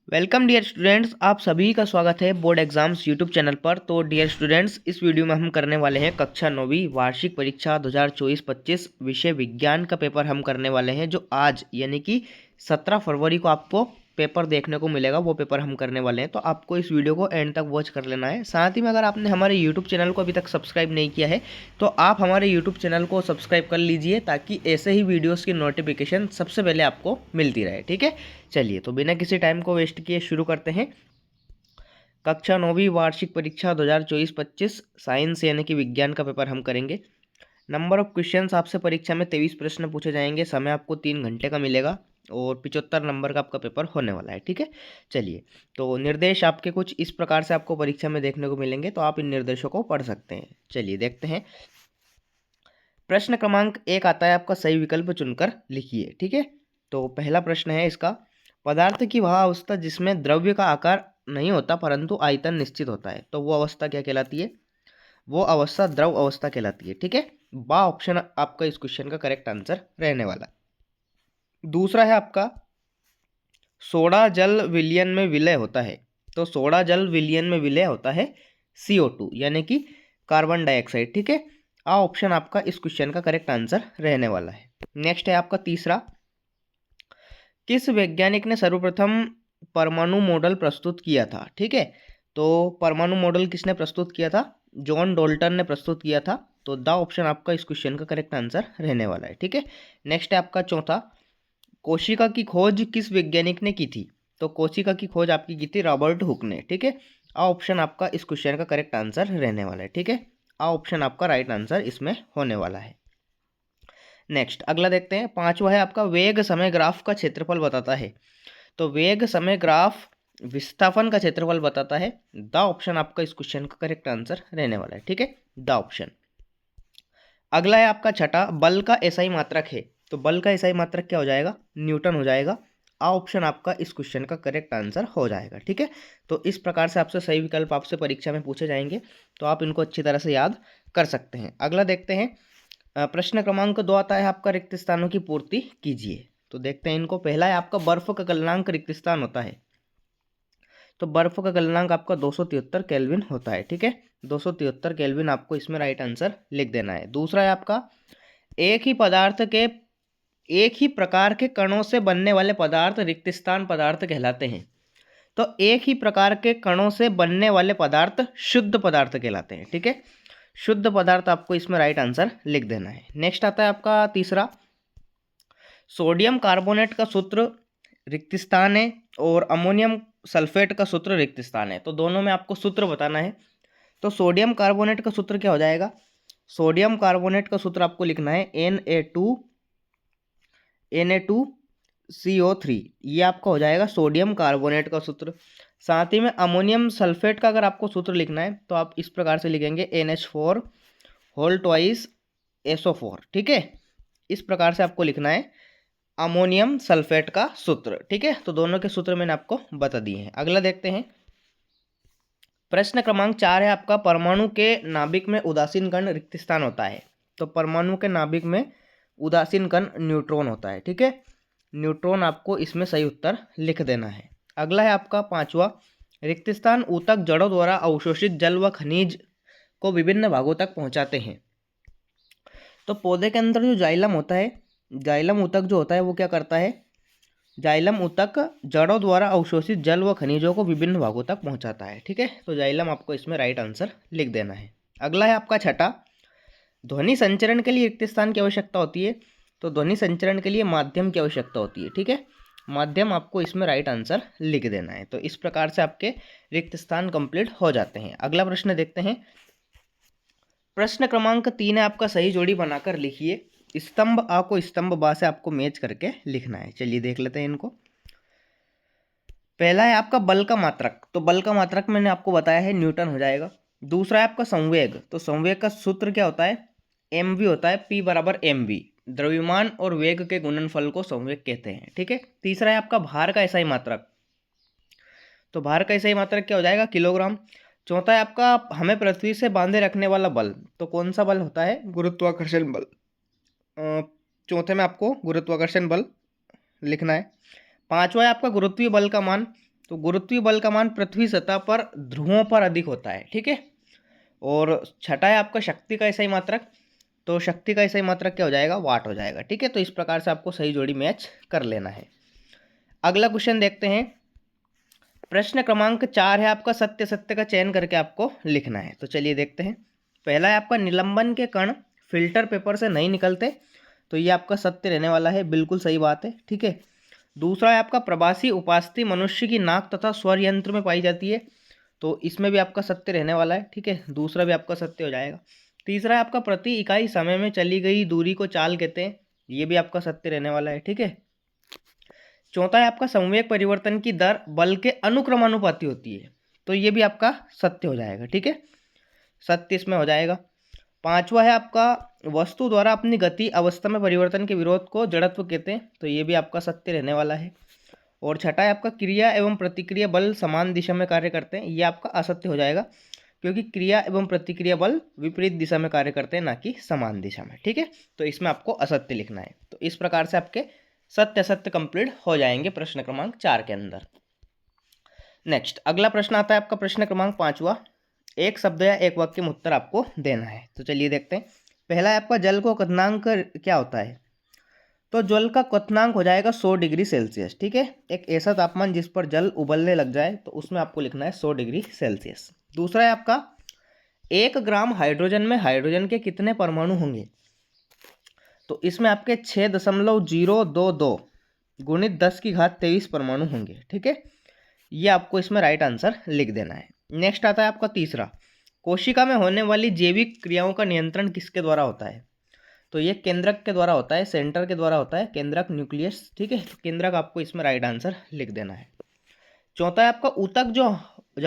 Welcome dear students, आप सभी का स्वागत है बोर्ड एग्जाम्स यूट्यूब चैनल पर। तो डियर स्टूडेंट्स, इस वीडियो में हम करने वाले हैं कक्षा 9वीं वार्षिक परीक्षा 2024-25 विषय विज्ञान का पेपर हम करने वाले हैं, जो आज यानी कि 17 फरवरी को आपको पेपर देखने को मिलेगा। वो पेपर हम करने वाले हैं, तो आपको इस वीडियो को एंड तक वॉच कर लेना है। साथ ही में अगर आपने हमारे यूट्यूब चैनल को अभी तक सब्सक्राइब नहीं किया है तो आप हमारे यूट्यूब चैनल को सब्सक्राइब कर लीजिए, ताकि ऐसे ही वीडियोज़ की नोटिफिकेशन सबसे पहले आपको मिलती रहे। ठीक है, चलिए तो बिना किसी टाइम को वेस्ट किए शुरू करते हैं। कक्षा 9वीं वार्षिक परीक्षा 2024-25 साइंस यानी कि विज्ञान का पेपर हम करेंगे। नंबर ऑफ क्वेश्चंस आपसे परीक्षा में 23 प्रश्न पूछे जाएंगे। समय आपको 3 घंटे का मिलेगा और 75 नंबर का आपका पेपर होने वाला है। ठीक है, चलिए तो निर्देश आपके कुछ इस प्रकार से आपको परीक्षा में देखने को मिलेंगे, तो आप इन निर्देशों को पढ़ सकते हैं। चलिए देखते हैं। प्रश्न क्रमांक 1 आता है आपका, सही विकल्प चुनकर लिखिए। ठीक है, तो पहला प्रश्न है इसका, पदार्थ की वह अवस्था जिसमें द्रव्य का आकार नहीं होता परंतु आयतन निश्चित होता है, तो वो अवस्था क्या कहलाती है? वो अवस्था द्रव अवस्था कहलाती है। ठीक है, बा ऑप्शन आपका इस क्वेश्चन का करेक्ट आंसर रहने वाला। दूसरा है आपका, सोडा जल विलयन में विलय होता है, तो सोडा जल विलयन में विलय होता है CO2 यानी कि कार्बन डाइऑक्साइड। ठीक है, आ ऑप्शन आपका इस क्वेश्चन का करेक्ट आंसर रहने वाला है। नेक्स्ट है आपका तीसरा, किस वैज्ञानिक ने सर्वप्रथम परमाणु मॉडल प्रस्तुत किया था? ठीक है, तो परमाणु मॉडल किसने प्रस्तुत किया था? जॉन डॉल्टन ने प्रस्तुत किया था। तो द ऑप्शन आपका इस क्वेश्चन का करेक्ट आंसर रहने वाला है। ठीक है, नेक्स्ट है आपका चौथा, कोशिका की खोज किस वैज्ञानिक ने की थी? तो कोशिका की खोज आपकी की थी रॉबर्ट हुक ने। ठीक है, आ ऑप्शन आपका इस क्वेश्चन का करेक्ट आंसर रहने वाला है। ठीक है, आ ऑप्शन आपका राइट आंसर इसमें होने वाला है। नेक्स्ट अगला देखते हैं, पांचवा है आपका, वेग समय ग्राफ का क्षेत्रफल बताता है। तो वेग समय ग्राफ विस्थापन का क्षेत्रफल बताता है। द ऑप्शन आपका इस क्वेश्चन का करेक्ट आंसर रहने वाला है। ठीक है, द ऑप्शन। अगला है आपका छठा, बल का एसआई मात्रक है, तो बल का एसआई मात्रक क्या हो जाएगा? न्यूटन हो जाएगा। आ ऑप्शन आपका इस क्वेश्चन का करेक्ट आंसर हो जाएगा। ठीक है, तो इस प्रकार से आपसे सही विकल्प आपसे परीक्षा में पूछे जाएंगे, तो आप इनको अच्छी तरह से याद कर सकते हैं। अगला देखते हैं, प्रश्न क्रमांक 2 आता है आपका, रिक्त स्थानों की पूर्ति कीजिए। तो देखते हैं इनको। पहला है आपका, बर्फ का गलनांक रिक्त स्थान होता है, तो बर्फ का गलनांक आपका 273 केल्विन होता है। ठीक है, 273 केल्विन आपको इसमें राइट आंसर लिख देना है। दूसरा है आपका, एक ही पदार्थ के एक ही प्रकार के कणों से बनने वाले पदार्थ रिक्त स्थान पदार्थ कहलाते हैं। तो एक ही प्रकार के कणों से बनने वाले पदार्थ शुद्ध पदार्थ कहलाते हैं। ठीक है, शुद्ध पदार्थ आपको इसमें राइट आंसर लिख देना है। नेक्स्ट आता है आपका तीसरा, सोडियम कार्बोनेट का सूत्र रिक्त स्थान है और अमोनियम सल्फेट का सूत्र रिक्त स्थान है, तो दोनों में आपको सूत्र बताना है। तो सोडियम कार्बोनेट का सूत्र क्या हो जाएगा? सोडियम कार्बोनेट का सूत्र आपको लिखना है Na2CO3, ये आपका हो जाएगा सोडियम कार्बोनेट का सूत्र। साथ ही में अमोनियम सल्फेट का अगर आपको सूत्र लिखना है तो आप इस प्रकार से लिखेंगे NH4 होल ट्वाइस SO4। ठीक है, इस प्रकार से आपको लिखना है अमोनियम सल्फेट का सूत्र। ठीक है, तो दोनों के सूत्र मैंने आपको बता दिए हैं। अगला देखते हैं, प्रश्न क्रमांक 4 है आपका, परमाणु के नाभिक में उदासीन कण रिक्त स्थान होता है। तो परमाणु के नाभिक में उदासीन कण न्यूट्रॉन होता है। ठीक है, न्यूट्रॉन आपको इसमें सही उत्तर लिख देना है। अगला है आपका पांचवा, रिक्त स्थान ऊतक जड़ों द्वारा अवशोषित जल व खनिज को विभिन्न भागों तक पहुंचाते हैं। तो पौधे के अंदर जो जाइलम होता है, जाइलम ऊतक जो होता है वो क्या करता है? जाइलम ऊतक जड़ों द्वारा अवशोषित जल व खनिजों को विभिन्न भागों तक पहुंचाता है। ठीक है, तो जाइलम आपको इसमें राइट आंसर लिख देना है। अगला है आपका छठा, ध्वनि संचरण के लिए रिक्त स्थान की आवश्यकता होती है। तो ध्वनि संचरण के लिए माध्यम की आवश्यकता होती है। ठीक है, माध्यम आपको इसमें राइट आंसर लिख देना है। तो इस प्रकार से आपके रिक्त स्थान कंप्लीट हो जाते हैं। अगला प्रश्न देखते हैं, प्रश्न क्रमांक 3 है आपका, सही जोड़ी बनाकर लिखिए। स्तंभ आ को स्तंभ बा से आपको मैच करके लिखना है। चलिए देख लेते हैं इनको। पहला है आपका बल का मात्रक, तो बल का मात्रक मैंने आपको बताया है न्यूटन हो जाएगा। दूसरा है आपका संवेग, तो संवेग का सूत्र क्या होता है? mv होता है, P बराबर mv। द्रव्यमान और वेग के गुणनफल को संवेग कहते हैं। ठीक है, तीसरा है आपका भार का एसआई मात्रक, तो भार का एसआई मात्रक क्या हो जाएगा? किलोग्राम। चौथा है आपका, हमें पृथ्वी से बांधे रखने वाला बल, तो कौन सा बल होता है? गुरुत्वाकर्षण बल। चौथे में आपको गुरुत्वाकर्षण बल लिखना है। पांचवा है आपका गुरुत्वीय बल का मान, तो गुरुत्वीय बल का मान पृथ्वी सतह पर ध्रुवों पर अधिक होता है, ठीक है। और छठा है आपका शक्ति का इकाई मात्रक, तो शक्ति का इकाई मात्रक क्या हो जाएगा, वाट हो जाएगा, ठीक है। तो इस प्रकार से आपको सही जोड़ी मैच कर लेना है। अगला क्वेश्चन देखते हैं। प्रश्न क्रमांक 4 है आपका, सत्य सत्य का चयन करके आपको लिखना है। तो चलिए देखते हैं। पहला है आपका, निलंबन के कण फिल्टर पेपर से नहीं निकलते, तो ये आपका सत्य रहने वाला है, बिल्कुल सही बात है, ठीक है। दूसरा है आपका, प्रवासी उपास्थि मनुष्य की नाक तथा स्वर यंत्र में पाई जाती है, तो इसमें भी आपका सत्य रहने वाला है, ठीक है, दूसरा भी आपका सत्य हो जाएगा। तीसरा है आपका, प्रति इकाई समय में चली गई दूरी को चाल कहते हैं, ये भी आपका सत्य रहने वाला है, ठीक है। चौथा है आपका, संवेग परिवर्तन की दर बल के अनुक्रमानुपाती होती है, तो ये भी आपका सत्य हो जाएगा, ठीक है, सत्य इसमें हो जाएगा। पांचवा है आपका, वस्तु द्वारा अपनी गति अवस्था में परिवर्तन के विरोध को जड़त्व कहते हैं, तो ये भी आपका सत्य रहने वाला है। और छठा है आपका, क्रिया एवं प्रतिक्रिया बल समान दिशा में कार्य करते हैं, ये आपका असत्य हो जाएगा, क्योंकि क्रिया एवं प्रतिक्रिया बल विपरीत दिशा में कार्य करते हैं, ना कि समान दिशा में, ठीक है। तो इसमें आपको असत्य लिखना है। तो इस प्रकार से आपके सत्य असत्य कंप्लीट हो जाएंगे प्रश्न क्रमांक 4 के अंदर। नेक्स्ट अगला प्रश्न आता है आपका, प्रश्न क्रमांक 5वां। एक शब्द या एक वाक्य में उत्तर आपको देना है। तो चलिए देखते हैं। पहला है आपका, जल को क्वथनांक क्या होता है, तो जल का क्वथनांक हो जाएगा 100 डिग्री सेल्सियस, ठीक है। एक ऐसा तापमान जिस पर जल उबलने लग जाए, तो उसमें आपको लिखना है 100 डिग्री सेल्सियस। दूसरा है आपका, 1 ग्राम हाइड्रोजन में हाइड्रोजन के कितने परमाणु होंगे, तो इसमें आपके 6.022 गुणित 10 की घात 23 परमाणु होंगे, ठीक है। ये आपको इसमें राइट आंसर लिख देना है। नेक्स्ट आता है आपका तीसरा, कोशिका में होने वाली जैविक क्रियाओं का नियंत्रण किसके द्वारा होता है, तो ये केंद्रक के द्वारा होता है, सेंटर के द्वारा होता है, केंद्रक न्यूक्लियस, ठीक है। केंद्रक आपको इसमें राइट आंसर लिख देना है। चौथा है आपका, ऊतक जो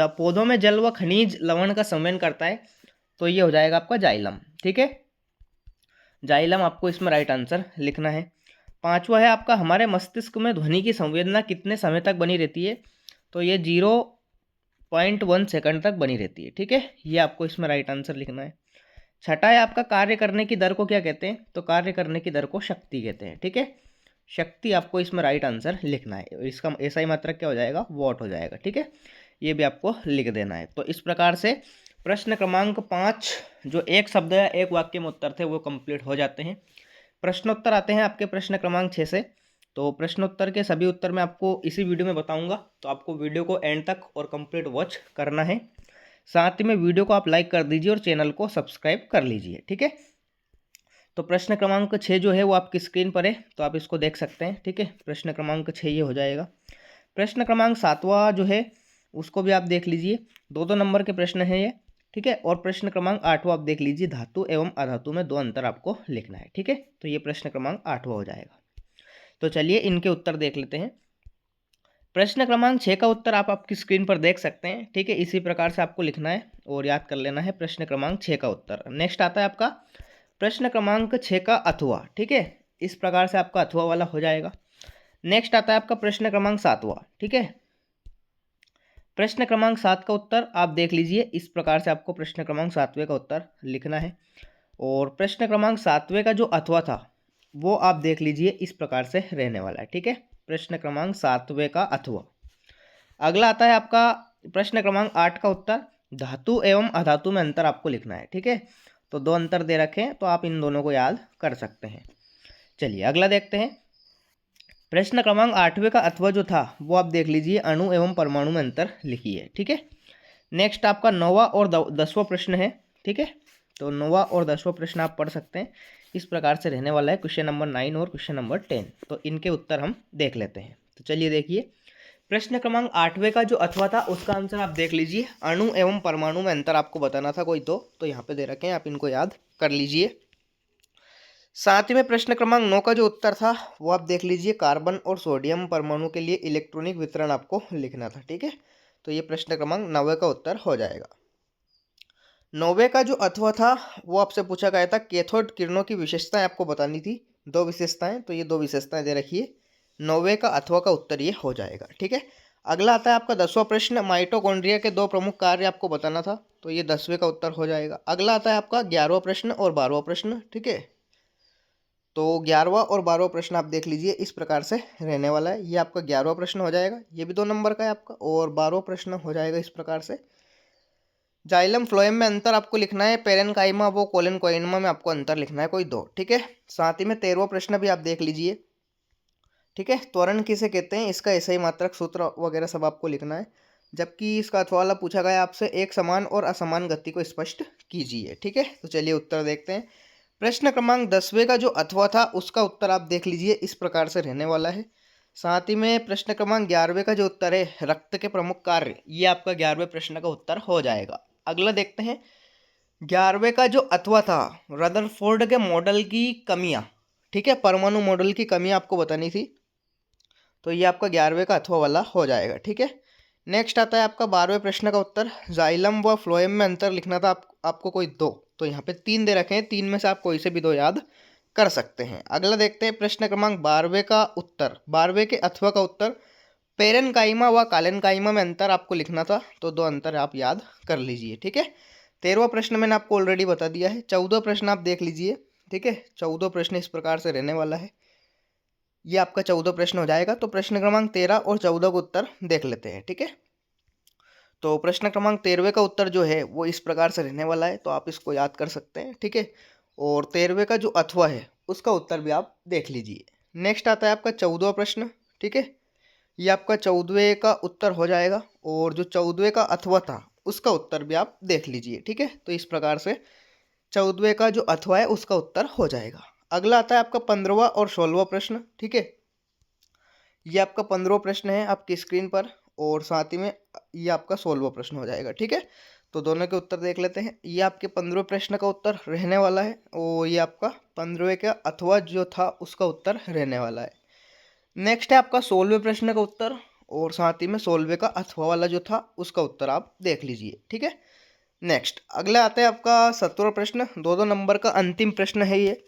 पौधों में जल व खनिज लवण का संवहन करता है, तो ये हो जाएगा आपका जाइलम, ठीक है। जाइलम आपको इसमें राइट आंसर लिखना है। पांचवा है आपका, हमारे मस्तिष्क में ध्वनि की संवेदना कितने समय तक बनी रहती है, तो ये 0.1 सेकंड तक बनी रहती है, ठीक है। ये आपको इसमें राइट आंसर लिखना है। छठा है आपका, कार्य करने की दर को क्या कहते हैं, तो कार्य करने की दर को शक्ति कहते हैं, ठीक है। शक्ति आपको इसमें राइट आंसर लिखना है। इसका ऐसा मात्रक क्या हो जाएगा, वॉट हो जाएगा, ठीक है। ये भी आपको लिख देना है। तो इस प्रकार से प्रश्न क्रमांक 5 जो एक शब्द या एक वाक्य में उत्तर थे वो कंप्लीट हो जाते हैं। प्रश्नोत्तर आते हैं आपके प्रश्न क्रमांक 6 से। तो प्रश्नोत्तर के सभी उत्तर मैं आपको इसी वीडियो में बताऊंगा, तो आपको वीडियो को एंड तक और कंप्लीट वॉच करना है। साथ ही में वीडियो को आप लाइक कर दीजिए और चैनल को सब्सक्राइब कर लीजिए, ठीक है। तो प्रश्न क्रमांक 6 जो है वो आपकी स्क्रीन पर है, तो आप इसको देख सकते हैं, ठीक है। प्रश्न क्रमांक 6 ये हो जाएगा। प्रश्न क्रमांक 7वां जो है उसको भी आप देख लीजिए, 2-2 नंबर के प्रश्न हैं ये, ठीक है। और प्रश्न क्रमांक 8वां आप देख लीजिए, धातु एवं अधातु में 2 अंतर आपको लिखना है, ठीक है। तो ये प्रश्न क्रमांक 8वां हो जाएगा। तो चलिए इनके उत्तर देख लेते हैं। प्रश्न क्रमांक 6 का उत्तर आप आपकी स्क्रीन पर देख सकते हैं, ठीक है। इसी प्रकार से आपको लिखना है और याद कर लेना है प्रश्न क्रमांक 6 का उत्तर। नेक्स्ट आता है आपका प्रश्न क्रमांक 6 का अथवा, ठीक है। इस प्रकार से आपका अथवा वाला हो जाएगा। नेक्स्ट आता है आपका प्रश्न क्रमांक 7वां, ठीक है। प्रश्न क्रमांक 7 का उत्तर आप देख लीजिए, इस प्रकार से आपको प्रश्न क्रमांक 7वें का उत्तर लिखना है। और प्रश्न क्रमांक 7वें का जो अथवा था वो आप देख लीजिए, इस प्रकार से रहने वाला है, ठीक है। प्रश्न क्रमांक 7वें का अथवा। अगला आता है आपका प्रश्न क्रमांक 8 का उत्तर, धातु एवं अधातु में अंतर आपको लिखना है, ठीक है। तो 2 अंतर दे रखे हैं, तो आप इन दोनों को याद कर सकते हैं। चलिए अगला देखते हैं। प्रश्न क्रमांक 8वें का अथवा जो था वो आप देख लीजिए, अणु एवं परमाणु में अंतर लिखिए, ठीक है। नेक्स्ट आपका 9वां और 10वां प्रश्न है, ठीक है। तो 9वां और 10वां प्रश्न आप पढ़ सकते हैं, इस प्रकार से रहने वाला है। क्वेश्चन नंबर 9 और क्वेश्चन नंबर 10, तो इनके उत्तर हम देख लेते हैं। तो चलिए देखिए, प्रश्न क्रमांक 8वें का जो अथवा था उसका आंसर आप देख लीजिए, अणु एवं परमाणु में अंतर आपको बताना था कोई तो यहाँ पे दे रखे हैं, आप इनको याद कर लीजिए। साथ ही में प्रश्न क्रमांक 9 का जो उत्तर था वो आप देख लीजिए, कार्बन और सोडियम परमाणु के लिए इलेक्ट्रॉनिक वितरण आपको लिखना था, ठीक है। तो ये प्रश्न क्रमांक 9 का उत्तर हो जाएगा। 9वें का जो अथवा था वो आपसे पूछा गया था, कैथोड किरणों की विशेषताएं आपको बतानी थी, 2 विशेषताएं, तो ये 2 विशेषताएं दे रखी है। 9वें का अथवा का उत्तर ये हो जाएगा, ठीक है। अगला आता है आपका 10वां प्रश्न, माइटोकॉन्ड्रिया के 2 प्रमुख कार्य आपको बताना था, तो ये 10वें का उत्तर हो जाएगा। अगला आता है आपका 11वां प्रश्न और 12वां प्रश्न, ठीक है। तो 11वां और 12वां प्रश्न आप देख लीजिए, इस प्रकार से रहने वाला है। ये आपका 11वां प्रश्न हो जाएगा, ये भी 2 नंबर का है आपका, और 12वां प्रश्न हो जाएगा इस प्रकार से। जाइलम फ्लोएम में अंतर आपको लिखना है, पेरेन्काइमा वो कोलेनकाइमा में आपको अंतर लिखना है कोई 2, ठीक है। साथ ही में 13वां प्रश्न भी आप देख लीजिए, ठीक है। त्वरण किसे कहते हैं, इसका ऐसा ही मात्रक सूत्र वगैरह सब आपको लिखना है। जबकि इसका अथवा वाला पूछा गया आपसे, एक समान और असमान गति को स्पष्ट कीजिए, ठीक है। तो चलिए उत्तर देखते हैं। प्रश्न क्रमांक 10वें का जो अथवा था उसका उत्तर आप देख लीजिए, इस प्रकार से रहने वाला है। साथ ही में प्रश्न क्रमांक 11वें का जो उत्तर है, रक्त के प्रमुख कार्य, ये आपका 11वें प्रश्न का उत्तर हो जाएगा। अगला देखते हैं 11वें का जो अथवा था, रदरफोर्ड के मॉडल की कमियां, ठीक है, परमाणु मॉडल की कमियां आपको बतानी थी, तो ये आपका 11वें का अथवा वाला हो जाएगा, ठीक है। नेक्स्ट आता है आपका 12वें प्रश्न का उत्तर, जाइलम व फ्लोएम में अंतर लिखना था आपको कोई 2, तो यहाँ पे 3 दे रखे हैं, 3 में से आप कोई से भी 2 याद कर सकते हैं। अगला देखते हैं प्रश्न क्रमांक 12वें का उत्तर, 12वें के अथवा का उत्तर, पेरेन्काइमा व कालेन्काइमा में अंतर आपको लिखना था, तो 2 अंतर आप याद कर लीजिए, ठीक है। 13वां प्रश्न मैंने आपको ऑलरेडी बता दिया है। 14वां प्रश्न आप देख लीजिए, ठीक है। 14वां प्रश्न इस प्रकार से रहने वाला है, ये आपका 14वां प्रश्न हो जाएगा। तो प्रश्न क्रमांक 13 और 14 का उत्तर देख लेते हैं, ठीक है। तो प्रश्न क्रमांक 13वें का उत्तर जो है वो इस प्रकार से रहने वाला है, तो आप इसको याद कर सकते हैं, ठीक है। और 13वें का जो अथवा है उसका उत्तर भी आप देख लीजिए। नेक्स्ट आता है आपका 14वां प्रश्न, ठीक है। ये आपका 14वें का उत्तर हो जाएगा, और जो 14वें का अथवा था उसका उत्तर भी आप देख लीजिए, ठीक है। तो इस प्रकार से 14वें का जो अथवा है उसका उत्तर हो जाएगा। अगला आता है आपका 15वां और 16वां प्रश्न, ठीक है। ये आपका 15वां प्रश्न है आपकी स्क्रीन पर, और साथ ही में ये आपका 16वां प्रश्न हो जाएगा, ठीक है। तो दोनों के उत्तर देख लेते हैं। ये आपके 15वें प्रश्न का उत्तर रहने वाला है, और ये आपका 15वें का अथवा जो था उसका उत्तर रहने वाला है। नेक्स्ट है आपका 16वें प्रश्न का उत्तर, और साथ ही में 16वें का अथवा वाला जो था उसका उत्तर आप देख लीजिए, ठीक है। नेक्स्ट अगला आता है आपका 17वां प्रश्न, 2 नंबर का अंतिम प्रश्न है ये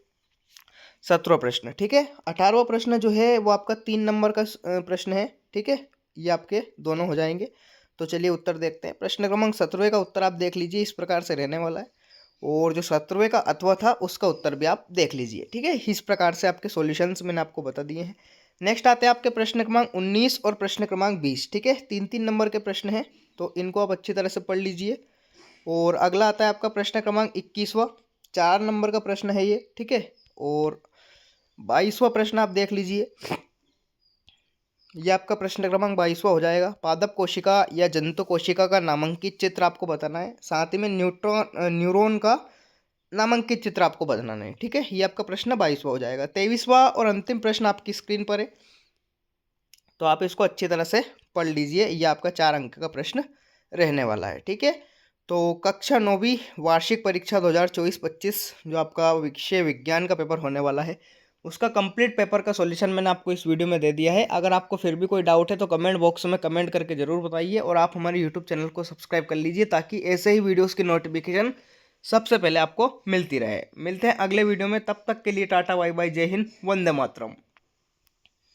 17वां प्रश्न, ठीक है। 18वां प्रश्न जो है वो आपका 3 नंबर का प्रश्न है, ठीक है। ये आपके दोनों हो जाएंगे। तो चलिए उत्तर देखते हैं। प्रश्न क्रमांक 17वें का उत्तर आप देख लीजिए, इस प्रकार से रहने वाला है, और जो 17वें का अथवा था उसका उत्तर भी आप देख लीजिए, ठीक है। इस प्रकार से आपके सॉल्यूशंस मैंने आपको बता दिए हैं। नेक्स्ट आते हैं आपके प्रश्न क्रमांक 19 और प्रश्न क्रमांक 20, ठीक है। 3-3 नंबर के प्रश्न हैं, तो इनको आप अच्छी तरह से पढ़ लीजिए। और अगला आता है आपका प्रश्न क्रमांक 21वां, 4 नंबर का प्रश्न है ये, ठीक है। और 22वां प्रश्न आप देख लीजिए, ये आपका प्रश्न क्रमांक 22वां हो जाएगा। पादप कोशिका या जंतु कोशिका का नामांकित चित्र आपको बताना है, साथ ही में न्यूरॉन का नामांकित चित्र आपको बताना है, ठीक है। ये आपका प्रश्न 22वां हो जाएगा। 23वां और अंतिम प्रश्न आपकी स्क्रीन पर है, तो आप इसको अच्छी तरह से पढ़ लीजिए। ये आपका 4 अंक का प्रश्न रहने वाला है, ठीक है। तो कक्षा 9वीं वार्षिक परीक्षा 2024-25 जो आपका विषय विज्ञान का पेपर होने वाला है, उसका कंप्लीट पेपर का सॉल्यूशन मैंने आपको इस वीडियो में दे दिया है। अगर आपको फिर भी कोई डाउट है तो कमेंट बॉक्स में कमेंट करके ज़रूर बताइए, और आप हमारे यूट्यूब चैनल को सब्सक्राइब कर लीजिए, ताकि ऐसे ही वीडियोज़ की नोटिफिकेशन सबसे पहले आपको मिलती रहे। मिलते हैं अगले वीडियो में, तब तक के लिए टाटा बाय बाय, जय हिंद, वंदे मातरम।